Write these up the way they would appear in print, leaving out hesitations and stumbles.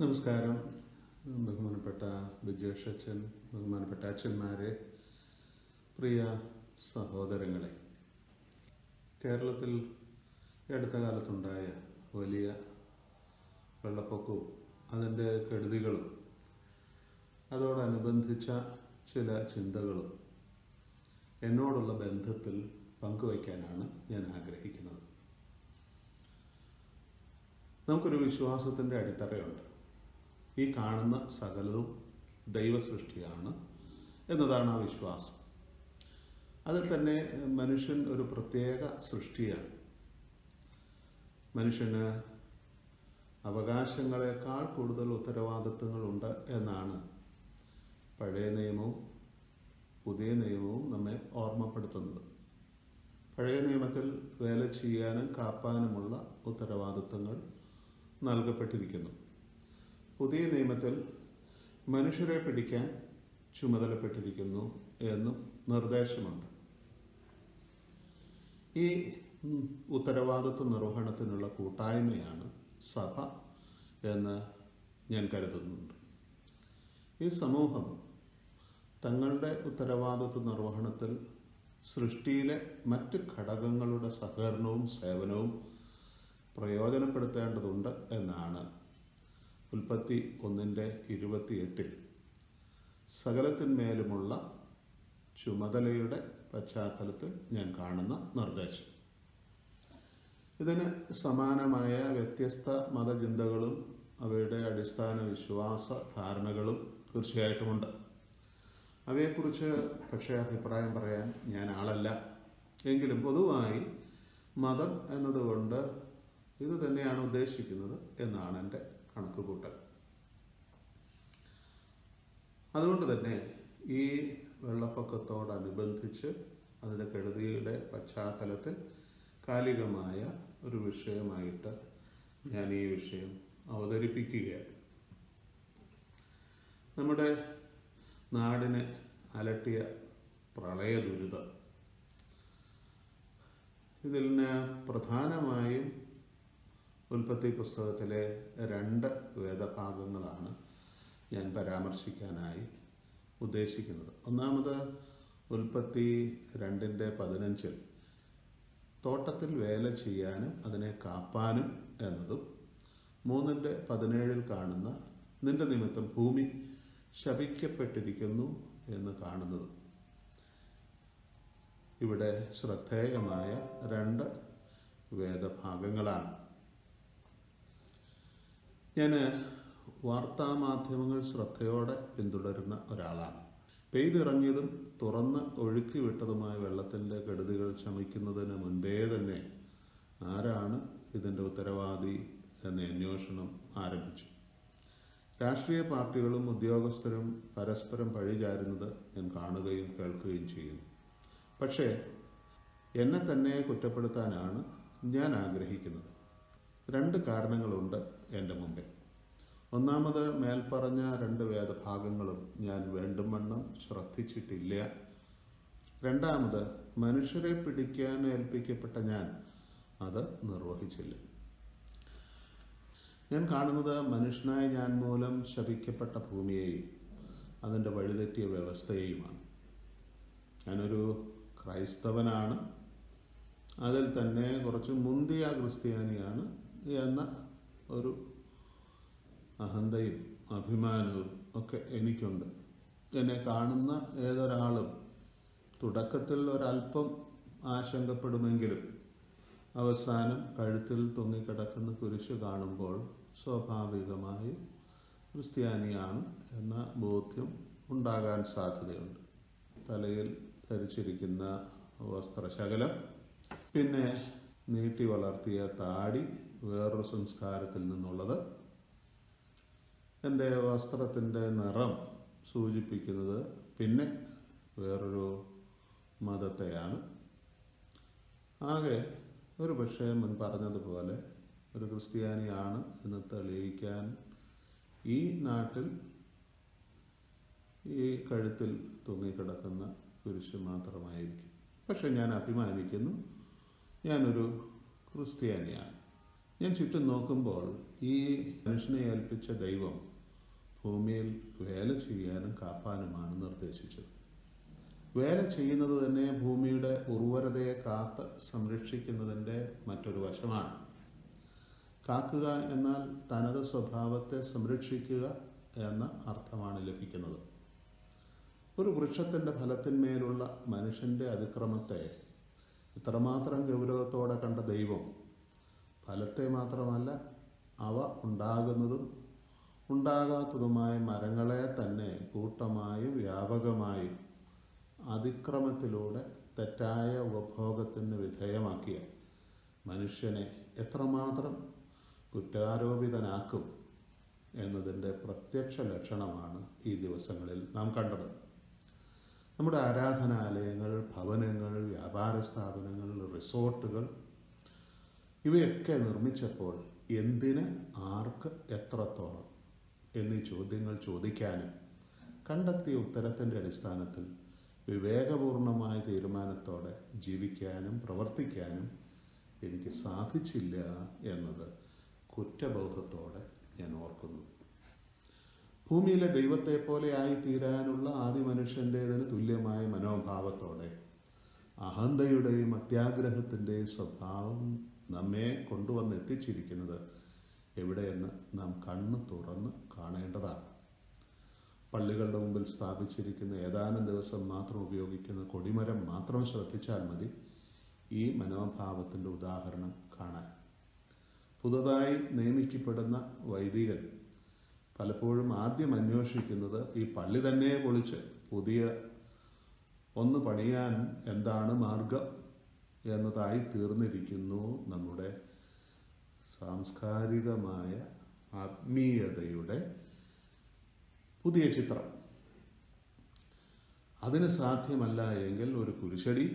നമസ്കാരം. ബഹുമാനപ്പെട്ട വിജേഷച്ചൻ, ബഹുമാനപ്പെട്ട അച്ഛന്മാരെ, പ്രിയ സഹോദരങ്ങളെ, കേരളത്തിൽ അടുത്ത കാലത്തുണ്ടായ വലിയ വെള്ളപ്പൊക്കവും അതിൻ്റെ കെടുതികളും അതോടനുബന്ധിച്ച ചില ചിന്തകളും എന്നോടുള്ള ബന്ധത്തിൽ പങ്കുവയ്ക്കാനാണ് ഞാൻ ആഗ്രഹിക്കുന്നത്. നമുക്കൊരു വിശ്വാസത്തിൻ്റെ അടിത്തറയുണ്ട്. ഈ കാണുന്ന സകലതും ദൈവസൃഷ്ടിയാണ് എന്നതാണ് ആ വിശ്വാസം. അതിൽ തന്നെ മനുഷ്യൻ ഒരു പ്രത്യേക സൃഷ്ടിയാണ്. മനുഷ്യന് അവകാശങ്ങളെക്കാൾ കൂടുതൽ ഉത്തരവാദിത്വങ്ങളുണ്ട് എന്നാണ് പഴയ നിയമവും പുതിയ നിയമവും നമ്മെ ഓർമ്മപ്പെടുത്തുന്നത്. പഴയ നിയമത്തിൽ വേല ചെയ്യാനും കാപ്പാനുമുള്ള ഉത്തരവാദിത്വങ്ങൾ നൽകപ്പെട്ടിരിക്കുന്നു. പുതിയ നിയമത്തിൽ മനുഷ്യരെ പിടിക്കാൻ ചുമതലപ്പെട്ടിരിക്കുന്നു എന്നും നിർദ്ദേശമുണ്ട്. ഈ ഉത്തരവാദിത്വ നിർവഹണത്തിനുള്ള കൂട്ടായ്മയാണ് സഭ എന്ന് ഞാൻ കരുതുന്നുണ്ട്. ഈ സമൂഹം തങ്ങളുടെ ഉത്തരവാദിത്വ നിർവഹണത്തിൽ സൃഷ്ടിയിലെ മറ്റ് ഘടകങ്ങളുടെ സഹകരണവും സേവനവും പ്രയോജനപ്പെടുത്തേണ്ടതുണ്ട് എന്നാണ് ഉൽപ്പത്തി 1:28 സകലത്തിന്മേലുമുള്ള ചുമതലയുടെ പശ്ചാത്തലത്തിൽ ഞാൻ കാണുന്ന നിർദ്ദേശം. ഇതിന് സമാനമായ വ്യത്യസ്ത മതചിന്തകളും അവയുടെ അടിസ്ഥാന വിശ്വാസ ധാരണകളും തീർച്ചയായിട്ടുമുണ്ട്. അവയെക്കുറിച്ച് പക്ഷേ അഭിപ്രായം പറയാൻ ഞാൻ ആളല്ല. എങ്കിലും പൊതുവായി മതം എന്നതുകൊണ്ട് ഇത് തന്നെയാണ് ഉദ്ദേശിക്കുന്നത് എന്നാണ് എൻ്റെ കണക്കുകൂട്ടൽ. അതുകൊണ്ട് തന്നെ ഈ വെള്ളപ്പൊക്കത്തോടനുബന്ധിച്ച് അതിൻ്റെ കെടുതിയുടെ പശ്ചാത്തലത്തിൽ കാലികമായ ഒരു വിഷയമായിട്ട് ഞാൻ ഈ വിഷയം അവതരിപ്പിക്കുകയാണ്. നമ്മുടെ നാടിനെ അലട്ടിയ പ്രളയ ദുരിതം, ഇതിന് പ്രധാനമായും ഉൽപ്പത്തി പുസ്തകത്തിലെ 2 വേദഭാഗങ്ങളാണ് ഞാൻ പരാമർശിക്കാനായി ഉദ്ദേശിക്കുന്നത്. ഒന്നാമത് ഉൽപ്പത്തി 2:15 തോട്ടത്തിൽ വേല ചെയ്യാനും അതിനെ കാപ്പാനും എന്നതും, 3:17 കാണുന്ന നിന്റെ നിമിത്തം ഭൂമി ശപിക്കപ്പെട്ടിരിക്കുന്നു എന്ന് കാണുന്നതും. ഇവിടെ ശ്രദ്ധേയമായ 2 വേദഭാഗങ്ങളാണ്. ഞാൻ വാർത്താമാധ്യമങ്ങൾ ശ്രദ്ധയോടെ പിന്തുടരുന്ന ഒരാളാണ്. പെയ്തിറങ്ങിയതും തുറന്ന് ഒഴുക്കി വിട്ടതുമായ വെള്ളത്തിൻ്റെ കെടുതികൾ ശമിക്കുന്നതിന് മുൻപേ തന്നെ ആരാണ് ഇതിൻ്റെ ഉത്തരവാദി എന്ന അന്വേഷണം ആരംഭിച്ചു. രാഷ്ട്രീയ പാർട്ടികളും ഉദ്യോഗസ്ഥരും പരസ്പരം പഴിചാരുന്നത് ഞാൻ കാണുകയും കേൾക്കുകയും ചെയ്യുന്നു. പക്ഷേ എന്നെ തന്നെ കുറ്റപ്പെടുത്താനാണ് ഞാൻ ആഗ്രഹിക്കുന്നത്. 2 കാരണങ്ങളുണ്ട് എൻ്റെ മുമ്പിൽ. ഒന്നാമത്, മേൽപ്പറഞ്ഞ 2 വേദഭാഗങ്ങളും ഞാൻ വേണ്ടുവണ്ണം ശ്രദ്ധിച്ചിട്ടില്ല. രണ്ടാമത്, മനുഷ്യരെ പിടിക്കാൻ ഏൽപ്പിക്കപ്പെട്ട ഞാൻ അത് നിർവഹിച്ചില്ല. ഞാൻ കാണുന്നത് മനുഷ്യനായ ഞാൻ മൂലം ശപിക്കപ്പെട്ട ഭൂമിയെയും അതിൻ്റെ വഴിതെറ്റിയ വ്യവസ്ഥയെയുമാണ്. ഞാനൊരു ക്രൈസ്തവനാണ്, അതിൽ തന്നെ കുറച്ച് മുന്തിയ ക്രിസ്ത്യാനിയാണ് എന്ന ഒരു അഹന്തയും അഭിമാനവും ഒക്കെ എനിക്കുണ്ട്. എന്നെ കാണുന്ന ഏതൊരാളും തുടക്കത്തിൽ ഒരല്പം ആശങ്കപ്പെടുമെങ്കിലും അവസാനം കഴുത്തിൽ തൂങ്ങിക്കിടക്കുന്ന കുരിശ് കാണുമ്പോൾ സ്വാഭാവികമായും ക്രിസ്ത്യാനിയാണ് എന്ന ബോധ്യം ഉണ്ടാകാൻ സാധ്യതയുണ്ട്. തലയിൽ ധരിച്ചിരിക്കുന്ന വസ്ത്രശകലം, പിന്നെ നീട്ടി വളർത്തിയ താടി വേറൊരു സംസ്കാരത്തിൽ നിന്നുള്ളത്, എൻ്റെ വസ്ത്രത്തിൻ്റെ നിറം സൂചിപ്പിക്കുന്നത് പിന്നെ വേറൊരു മതത്തെയാണ്. ആകെ ഒരു പക്ഷേ മുൻ പറഞ്ഞതുപോലെ ഒരു ക്രിസ്ത്യാനിയാണ് എന്ന് തെളിയിക്കാൻ ഈ നാട്ടിൽ ഈ കഴുത്തിൽ തൂങ്ങിക്കിടക്കുന്ന കുരിശ് മാത്രമായിരിക്കും. പക്ഷെ ഞാൻ അഭിമാനിക്കുന്നു, ഞാനൊരു ക്രിസ്ത്യാനിയാണ്. ഞാൻ ചുറ്റും നോക്കുമ്പോൾ ഈ മനുഷ്യനെ ഏൽപ്പിച്ച ദൈവം ഭൂമിയിൽ വേല ചെയ്യാനും കാപ്പാനുമാണ് നിർദ്ദേശിച്ചത്. വേല ചെയ്യുന്നത് തന്നെ ഭൂമിയുടെ ഉർവരതയെ കാത്ത് സംരക്ഷിക്കുന്നതിൻ്റെ മറ്റൊരു വശമാണ്. കാക്കുക എന്നാൽ തനത് സ്വഭാവത്തെ സംരക്ഷിക്കുക എന്ന അർത്ഥമാണ് ലഭിക്കുന്നത്. ഒരു വൃക്ഷത്തിൻ്റെ ഫലത്തിന്മേലുള്ള മനുഷ്യൻ്റെ അതിക്രമത്തെ ഇത്രമാത്രം ഗൗരവത്തോടെ കണ്ട ദൈവം ഫലത്തെ മാത്രമല്ല, അവ ഉണ്ടാകുന്നതും ഉണ്ടാകാത്തതുമായ മരങ്ങളെ തന്നെ കൂട്ടമായും വ്യാപകമായും അതിക്രമത്തിലൂടെ തെറ്റായ ഉപഭോഗത്തിന് വിധേയമാക്കിയ മനുഷ്യനെ എത്രമാത്രം കുറ്റാരോപിതനാക്കും എന്നതിൻ്റെ പ്രത്യക്ഷ ലക്ഷണമാണ് ഈ ദിവസങ്ങളിൽ നാം കണ്ടത്. നമ്മുടെ ആരാധനാലയങ്ങൾ, ഭവനങ്ങൾ, വ്യാപാര സ്ഥാപനങ്ങൾ, റിസോർട്ടുകൾ ഇവയൊക്കെ നിർമ്മിച്ചപ്പോൾ എന്തിന്, ആർക്ക്, എത്രത്തോളം എന്നീ ചോദ്യങ്ങൾ ചോദിക്കാനും കണ്ടെത്തിയ ഉത്തരത്തിൻ്റെ അടിസ്ഥാനത്തിൽ വിവേകപൂർണമായ തീരുമാനത്തോടെ ജീവിക്കാനും പ്രവർത്തിക്കാനും എനിക്ക് സാധിച്ചില്ല എന്നത് കുറ്റബോധത്തോടെ ഞാൻ ഓർക്കുന്നു. ഭൂമിയിലെ ദൈവത്തെ പോലെ ആയിത്തീരാനുള്ള ആദ്യ മനുഷ്യൻ്റേതിന് തുല്യമായ മനോഭാവത്തോടെ അഹന്തയുടെയും അത്യാഗ്രഹത്തിൻ്റെയും സ്വഭാവം നമ്മെ കൊണ്ടുവന്നെത്തിച്ചിരിക്കുന്നത് എവിടെയെന്ന് നാം കണ്ണ് തുറന്ന് കാണേണ്ടതാണ്. പള്ളികളുടെ മുമ്പിൽ സ്ഥാപിച്ചിരിക്കുന്ന ഏതാനും ദിവസം മാത്രം ഉപയോഗിക്കുന്ന കൊടിമരം മാത്രം ശ്രദ്ധിച്ചാൽ മതി ഈ മനോഭാവത്തിൻ്റെ ഉദാഹരണം കാണാൻ. പുതുതായി നിയമിക്കപ്പെടുന്ന വൈദികൻ പലപ്പോഴും ആദ്യം അന്വേഷിക്കുന്നത് ഈ പള്ളി തന്നെ പൊളിച്ച് പുതിയ ഒന്ന് പണിയാൻ എന്താണ് മാർഗം എന്നതായി തീർന്നിരിക്കുന്നു നമ്മുടെ സാംസ്കാരികമായ ആത്മീയതയുടെ പുതിയ ചിത്രം. അതിന് സാധ്യമല്ല എങ്കിൽ ഒരു കുരിശടി,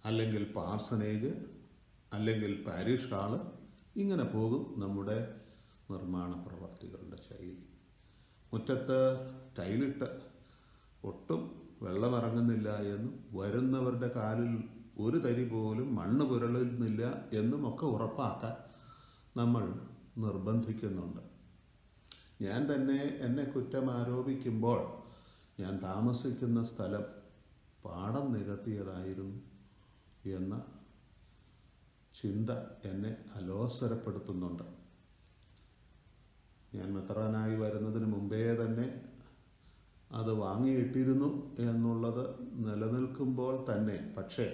അല്ലെങ്കിൽ പാർസനേജ്, അല്ലെങ്കിൽ പാരിഷ് ഹാള്, ഇങ്ങനെ പോകും നമ്മുടെ നിർമ്മാണ പ്രവർത്തികളുടെ ശൈലി. മുറ്റത്ത് ടൈലിട്ട് ഒട്ടും വെള്ളമിറങ്ങുന്നില്ല എന്നും വരുന്നവരുടെ കാലിൽ ഒരു തരി പോലും മണ്ണ് പുരളുന്നില്ല എന്നും ഒക്കെ ഉറപ്പാക്കാൻ നമ്മൾ നിർബന്ധിക്കുന്നുണ്ട്. ഞാൻ തന്നെ എന്നെ കുറ്റം ആരോപിക്കുമ്പോൾ ഞാൻ താമസിക്കുന്ന സ്ഥലം പാടം നികത്തിയതായിരുന്നു എന്ന ചിന്ത എന്നെ അലോസരപ്പെടുത്തുന്നുണ്ട്. ഞാൻ മെത്രാനായി വരുന്നതിന് മുമ്പേ തന്നെ അത് വാങ്ങിയിട്ടിരുന്നു എന്നുള്ളത് നിലനിൽക്കുമ്പോൾ തന്നെ പക്ഷേ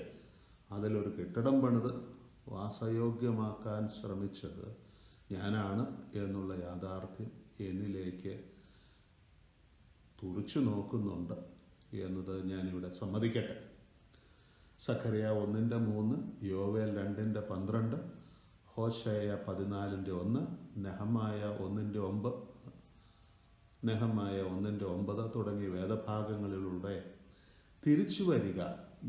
അതിലൊരു കെട്ടിടം പണിത് വാസയോഗ്യമാക്കാൻ ശ്രമിച്ചത് ഞാനാണ് എന്നുള്ള യാഥാർത്ഥ്യം എന്നിലേക്ക് തുറിച്ചു നോക്കുന്നുണ്ട് എന്നത് ഞാനിവിടെ സമ്മതിക്കട്ടെ. സഖറിയ 1:3, യോവേൽ 2:12, ഹോശേയ 14:1, നെഹമായ 1:9 തുടങ്ങിയ വേദഭാഗങ്ങളിലൂടെ തിരിച്ചു വരിക,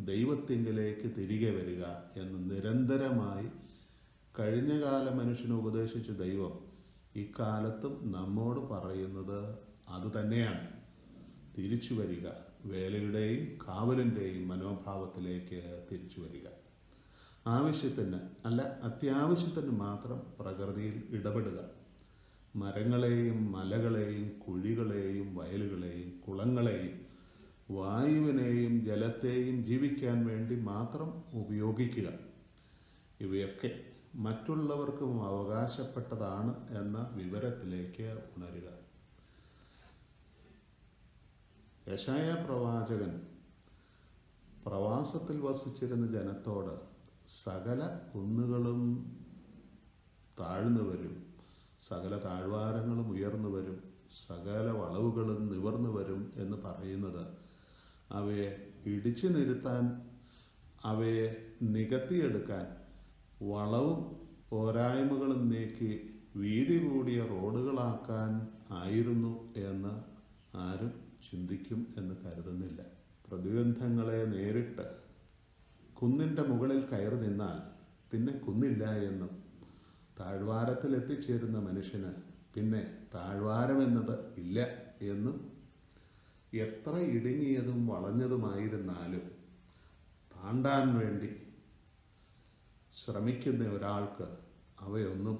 ദൈവത്തിങ്കിലേക്ക് തിരികെ വരിക എന്ന് നിരന്തരമായി കഴിഞ്ഞകാല മനുഷ്യനെ ഉപദേശിച്ച ദൈവം ഇക്കാലത്തും നമ്മോട് പറയുന്നത് അതുതന്നെയാണ്. തിരിച്ചു വരിക, വേലയുടെയും കാവലിൻ്റെയും മനോഭാവത്തിലേക്ക് തിരിച്ചു വരിക. ആവശ്യത്തിന് അല്ല, അത്യാവശ്യത്തിന് മാത്രം പ്രകൃതിയിൽ ഇടപെടുക. മരങ്ങളെയും മലകളെയും കുഴികളെയും വയലുകളെയും കുളങ്ങളെയും വായുവിനെയും ജലത്തെയും ജീവിക്കാൻ വേണ്ടി മാത്രം ഉപയോഗിക്കുക. ഇവയൊക്കെ മറ്റുള്ളവർക്കും അവകാശപ്പെട്ടതാണ് എന്ന വിവരത്തിലേക്ക് ഉണരുക. യെശയ്യാ പ്രവാചകൻ പ്രവാസത്തിൽ വസിച്ചിരുന്ന ജനത്തോട് സകല കുന്നുകളും താഴ്ന്നു വരും, സകല താഴ്വാരങ്ങളും ഉയർന്നു വരും, സകല വളവുകളും നിവർന്നു വരും എന്ന് പറയുന്നത് അവയെ ഇടിച്ചു നിരുത്താൻ, അവയെ നികത്തിയെടുക്കാൻ, വളവും പോരായ്മകളും നീക്കി വീതി കൂടിയ റോഡുകളാക്കാൻ ആയിരുന്നു എന്ന് ആരും ചിന്തിക്കും എന്ന് കരുതുന്നില്ല. പ്രതിബന്ധങ്ങളെ നേരിട്ട് കുന്നിൻ്റെ മുകളിൽ കയറി നിന്നാൽ പിന്നെ കുന്നില്ല എന്നും താഴ്വാരത്തിൽ എത്തിച്ചേരുന്ന മനുഷ്യന് പിന്നെ താഴ്വാരമെന്നത് ഇല്ല എന്നും എത്ര ഇടുങ്ങിയതും വളഞ്ഞതുമായിരുന്നാലും താണ്ടാൻ വേണ്ടി ശ്രമിക്കുന്ന ഒരാൾക്ക് അവയൊന്നും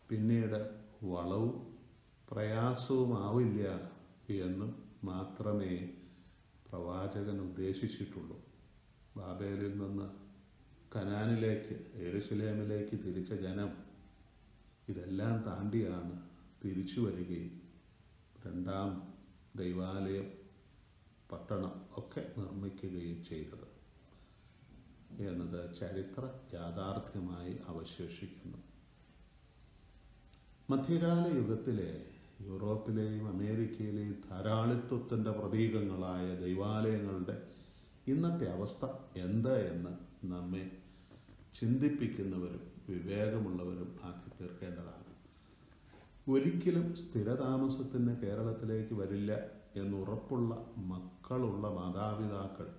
പിന്നീട് വളവും പ്രയാസവുമാവില്ല എന്നും മാത്രമേ പ്രവാചകൻ ഉദ്ദേശിച്ചിട്ടുള്ളൂ. ബാബേലിൽ നിന്ന് കനാനിലേക്ക്, യെരുശലേമിലേക്ക് തിരിച്ച ജനം ഇതെല്ലാം താണ്ടിയാണ് തിരിച്ചു വരികയും രണ്ടാം ദൈവാലയം, പട്ടണം ഒക്കെ നിർമ്മിക്കുകയും ചെയ്തത് എന്നത് ചരിത്ര യാഥാർത്ഥ്യമായി അവശേഷിക്കുന്നു. മധ്യകാല യുഗത്തിലെ യൂറോപ്പിലെയും അമേരിക്കയിലെയും ധാരാളിത്വത്തിൻ്റെ പ്രതീകങ്ങളായ ദൈവാലയങ്ങളുടെ ഇന്നത്തെ അവസ്ഥ എന്ത് എന്ന് നമ്മെ ചിന്തിപ്പിക്കുന്നവരും വിവേകമുള്ളവരും ആക്കി തീർക്കേണ്ടതാണ്. ഒരിക്കലും സ്ഥിരതാമസത്തിന് കേരളത്തിലേക്ക് വരില്ല എന്നുറപ്പുള്ള മക്കളുള്ള മാതാപിതാക്കൾ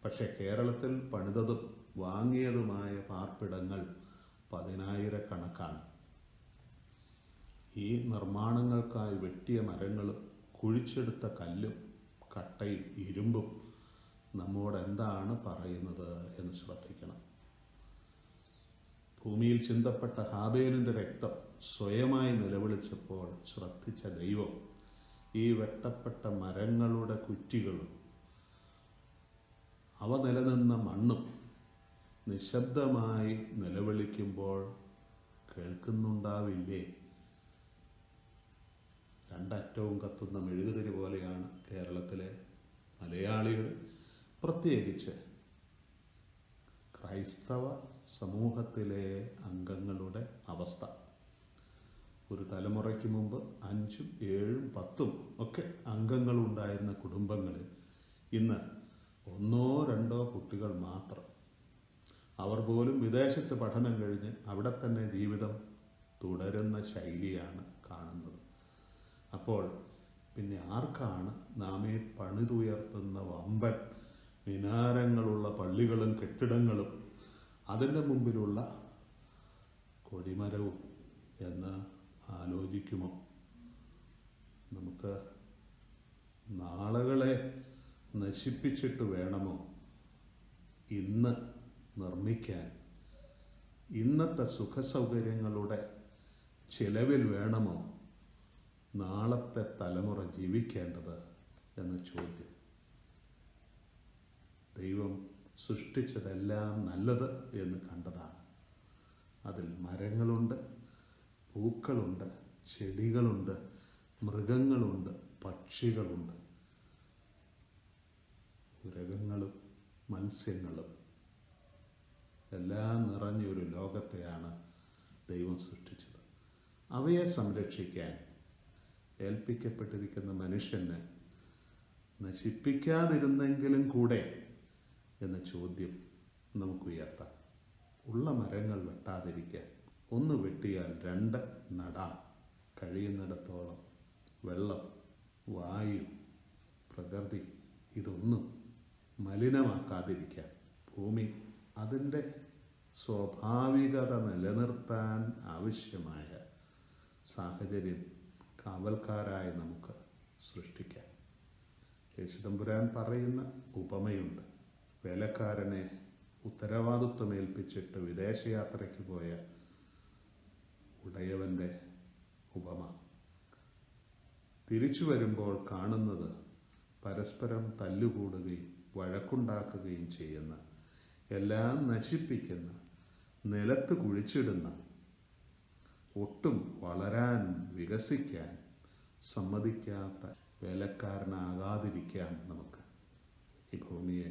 പക്ഷെ കേരളത്തിൽ പണിതതും വാങ്ങിയതുമായ പാർപ്പിടങ്ങൾ 10,000-കണക്കാണ്. ഈ നിർമ്മാണങ്ങൾക്കായി വെട്ടിയ മരങ്ങളും കുഴിച്ചെടുത്ത കല്ലും കട്ടയും ഇരുമ്പും നമ്മോട് എന്താണ് പറയുന്നത് എന്ന് ശ്രദ്ധിക്കണം. ഭൂമിയിൽ ചിന്തപ്പെട്ട ഹാബേലിൻ്റെ രക്തം സ്വയമായി നിലവിളിച്ചപ്പോൾ ശ്രദ്ധിച്ച ദൈവം ഈ വെട്ടപ്പെട്ട മരങ്ങളുടെ കുറ്റികളും അവ നിലനിന്ന മണ്ണും നിശബ്ദമായി നിലവിളിക്കുമ്പോൾ കേൾക്കുന്നുണ്ടാവില്ലേ? രണ്ടറ്റവും കത്തുന്ന മെഴുകുതിരി പോലെയാണ് കേരളത്തിലെ മലയാളികൾ, പ്രത്യേകിച്ച് ക്രൈസ്തവ സമൂഹത്തിലെ അംഗങ്ങളുടെ അവസ്ഥ. ഒരു തലമുറയ്ക്ക് മുമ്പ് 5, 7, 10 ഒക്കെ അംഗങ്ങളുണ്ടായിരുന്ന കുടുംബങ്ങളിൽ ഇന്ന് 1, 2 കുട്ടികൾ മാത്രം. അവർ പോലും വിദേശത്ത് പഠനം കഴിഞ്ഞ് അവിടെ തന്നെ ജീവിതം തുടരുന്ന ശൈലിയാണ് കാണുന്നത്. അപ്പോൾ പിന്നെ ആർക്കാണ് നാം ഈ പണിതുയർത്തുന്ന വമ്പൻ മിനാരങ്ങളുള്ള പള്ളികളും കെട്ടിടങ്ങളും അതിൻ്റെ മുമ്പിലുള്ള കൊടിമരവും എന്ന് ആലോചിക്കുമോ? നമുക്ക് നാളുകളെ നശിപ്പിച്ചിട്ട് വേണമോ ഇന്ന് നിർമ്മിക്കാൻ? ഇന്നത്തെ സുഖസൗകര്യങ്ങളുടെ ചിലവിൽ വേണമോ നാളത്തെ തലമുറ ജീവിക്കേണ്ടത് എന്ന ചോദ്യം. ദൈവം സൃഷ്ടിച്ചതെല്ലാം നല്ലത് എന്ന് കണ്ടതാണ്. അതിൽ മരങ്ങളുണ്ട്, പൂക്കളുണ്ട്, ചെടികളുണ്ട്, മൃഗങ്ങളുണ്ട്, പക്ഷികളുണ്ട്, മൃഗങ്ങളും മത്സ്യങ്ങളും എല്ലാം നിറഞ്ഞൊരു ലോകത്തെയാണ് ദൈവം സൃഷ്ടിച്ചത്. അവയെ സംരക്ഷിക്കാൻ ഏൽപ്പിക്കപ്പെട്ടിരിക്കുന്ന മനുഷ്യന് നശിപ്പിക്കാതിരുന്നെങ്കിലും കൂടെ എന്ന ചോദ്യം നമുക്ക് ഉയർത്താം. ഉള്ള മരങ്ങൾ വെട്ടാതിരിക്കാൻ, 1 വെട്ടിയാൽ 2 നടാം. കഴിയുന്നിടത്തോളം വെള്ളം, വായു, പ്രകൃതി ഇതൊന്നും മലിനമാക്കാതിരിക്കാൻ, ഭൂമി അതിൻ്റെ സ്വാഭാവികത നിലനിർത്താൻ ആവശ്യമായ സാഹചര്യം കാവൽക്കാരായി നമുക്ക് സൃഷ്ടിക്കാം. യേശുതമ്പുരാൻ പറയുന്ന ഉപമയുണ്ട്. വേലക്കാരനെ ഉത്തരവാദിത്വമേൽപ്പിച്ചിട്ട് വിദേശയാത്രയ്ക്ക് പോയ ഉടയവൻ്റെ ഉപമ. തിരിച്ചു വരുമ്പോൾ കാണുന്നത് പരസ്പരം തല്ലുകൂടുകയും വഴക്കുണ്ടാക്കുകയും ചെയ്യുന്ന, എല്ലാം നശിപ്പിക്കുന്ന, നിലത്ത് കുഴിച്ചിടുന്ന, ഒട്ടും വളരാൻ വികസിക്കാൻ സമ്മതിക്കാത്ത വേലക്കാരനാകാതിരിക്കാം നമുക്ക്. ഈ ഭൂമിയെ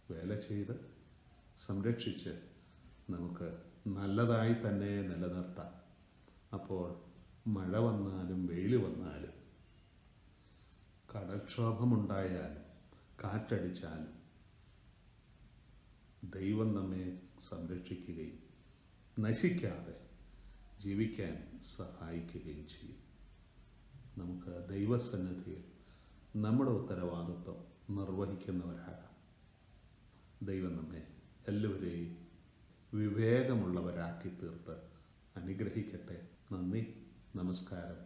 വേല ചെയ്ത് സംരക്ഷിച്ച് നമുക്ക് നല്ലതായി തന്നെ നിലനിർത്താം. അപ്പോൾ മഴ വന്നാലും വെയിൽ വന്നാലും കടൽക്ഷോഭമുണ്ടായാലും കാറ്റടിച്ചാലും ദൈവം നമ്മെ സംരക്ഷിക്കുകയും നശിക്കാതെ ജീവിക്കാൻ സഹായിക്കുകയും ചെയ്യും. നമുക്ക് ദൈവസന്നിധിയിൽ നമ്മുടെ ഉത്തരവാദിത്വം നിർവഹിക്കുന്നവരാകാം. ദൈവം നമ്മെ എല്ലാവരെയും വിവേകമുള്ളവരാക്കി തീർത്ത് അനുഗ്രഹിക്കട്ടെ. നന്ദി, നമസ്കാരം.